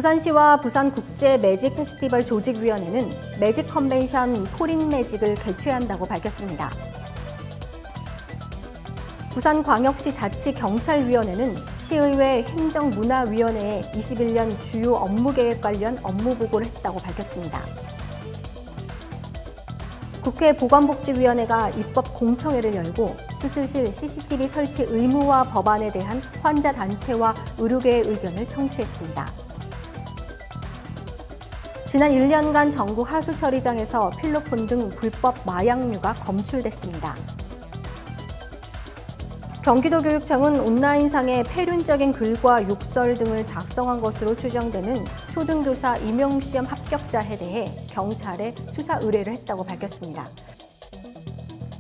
부산시와 부산국제매직 페스티벌 조직위원회는 매직 컨벤션 포린 매직을 개최한다고 밝혔습니다. 부산광역시 자치경찰위원회는 시의회 행정문화위원회에 21년 주요 업무계획 관련 업무보고를 했다고 밝혔습니다. 국회 보건복지위원회가 입법공청회를 열고 수술실 CCTV 설치 의무화 법안에 대한 환자단체와 의료계의 의견을 청취했습니다. 지난 1년간 전국 하수처리장에서 필로폰 등 불법 마약류가 검출됐습니다. 경기도교육청은 온라인상에 폐륜적인 글과 욕설 등을 작성한 것으로 추정되는 초등교사 임용시험 합격자에 대해 경찰에 수사 의뢰를 했다고 밝혔습니다.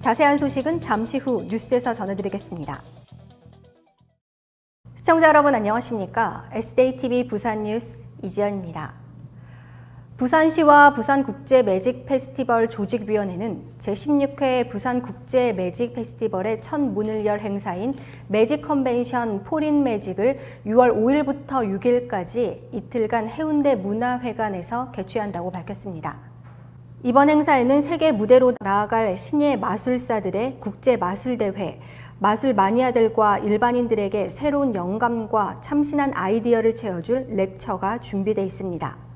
자세한 소식은 잠시 후 뉴스에서 전해드리겠습니다. 시청자 여러분 안녕하십니까? SDTV 부산뉴스 이지연입니다. 부산시와 부산국제매직 페스티벌 조직위원회는 제16회 부산국제매직 페스티벌의 첫 문을 열 행사인 매직 컨벤션 포린 매직을 6월 5일부터 6일까지 이틀간 해운대 문화회관에서 개최한다고 밝혔습니다. 이번 행사에는 세계 무대로 나아갈 신예 마술사들의 국제마술대회, 마술 마니아들과 일반인들에게 새로운 영감과 참신한 아이디어를 채워줄 렉처가 준비되어 있습니다.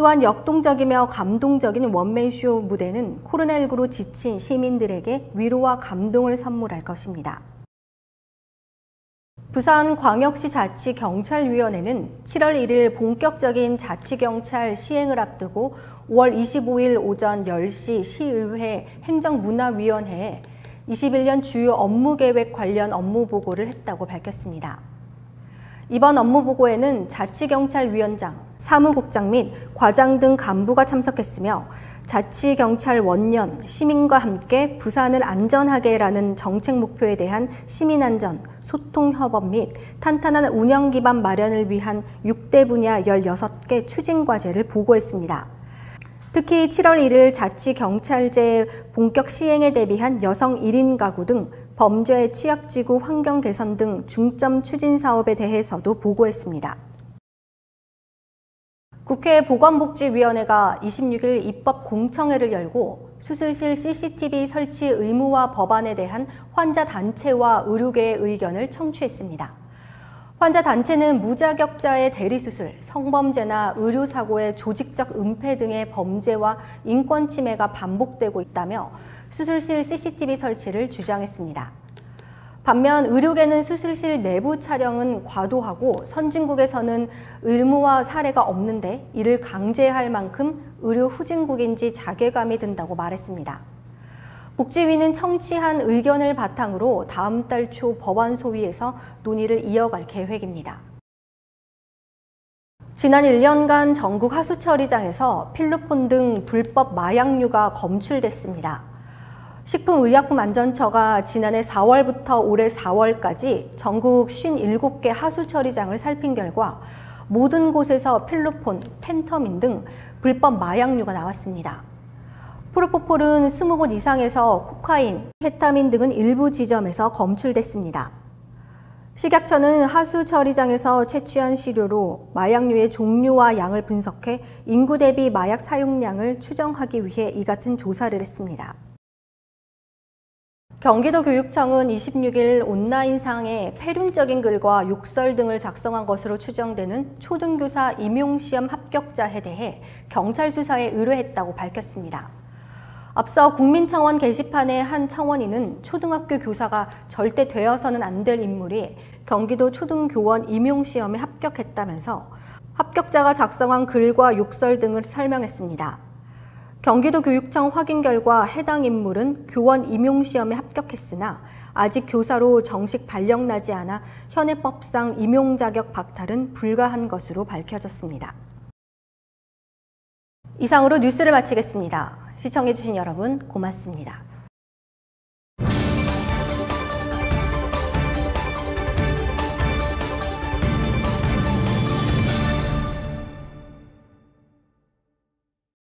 또한 역동적이며 감동적인 원맨쇼 무대는 코로나19로 지친 시민들에게 위로와 감동을 선물할 것입니다. 부산광역시 자치경찰위원회는 7월 1일 본격적인 자치경찰 시행을 앞두고 5월 25일 오전 10시 시의회 행정문화위원회에 21년 주요 업무계획 관련 업무보고를 했다고 밝혔습니다. 이번 업무보고에는 자치경찰위원장, 사무국장 및 과장 등 간부가 참석했으며 자치경찰 원년, 시민과 함께 부산을 안전하게라는 정책 목표에 대한 시민안전, 소통협업 및 탄탄한 운영기반 마련을 위한 6대 분야 16개 추진과제를 보고했습니다. 특히 7월 1일 자치경찰제 본격 시행에 대비한 여성 1인 가구 등 범죄 취약지구 환경 개선 등 중점 추진 사업에 대해서도 보고했습니다. 국회 보건복지위원회가 26일 입법공청회를 열고 수술실 CCTV 설치 의무화 법안에 대한 환자단체와 의료계의 의견을 청취했습니다. 환자단체는 무자격자의 대리수술, 성범죄나 의료사고의 조직적 은폐 등의 범죄와 인권 침해가 반복되고 있다며 수술실 CCTV 설치를 주장했습니다. 반면 의료계는 수술실 내부 촬영은 과도하고 선진국에서는 의무화 사례가 없는데 이를 강제할 만큼 의료 후진국인지 자괴감이 든다고 말했습니다. 복지위는 청취한 의견을 바탕으로 다음 달 초 법안 소위에서 논의를 이어갈 계획입니다. 지난 1년간 전국 하수처리장에서 필로폰 등 불법 마약류가 검출됐습니다. 식품의약품안전처가 지난해 4월부터 올해 4월까지 전국 57개 하수처리장을 살핀 결과 모든 곳에서 필로폰, 펜터민 등 불법 마약류가 나왔습니다. 프로포폴은 20곳 이상에서 코카인, 케타민 등은 일부 지점에서 검출됐습니다. 식약처는 하수처리장에서 채취한 시료로 마약류의 종류와 양을 분석해 인구 대비 마약 사용량을 추정하기 위해 이 같은 조사를 했습니다. 경기도교육청은 26일 온라인상에 폐륜적인 글과 욕설 등을 작성한 것으로 추정되는 초등교사 임용시험 합격자에 대해 경찰 수사에 의뢰했다고 밝혔습니다. 앞서 국민청원 게시판의 한 청원인은 초등학교 교사가 절대 되어서는 안 될 인물이 경기도 초등교원 임용시험에 합격했다면서 합격자가 작성한 글과 욕설 등을 설명했습니다. 경기도교육청 확인 결과 해당 인물은 교원 임용시험에 합격했으나 아직 교사로 정식 발령나지 않아 현행법상 임용 자격 박탈은 불가한 것으로 밝혀졌습니다. 이상으로 뉴스를 마치겠습니다. 시청해주신 여러분 고맙습니다.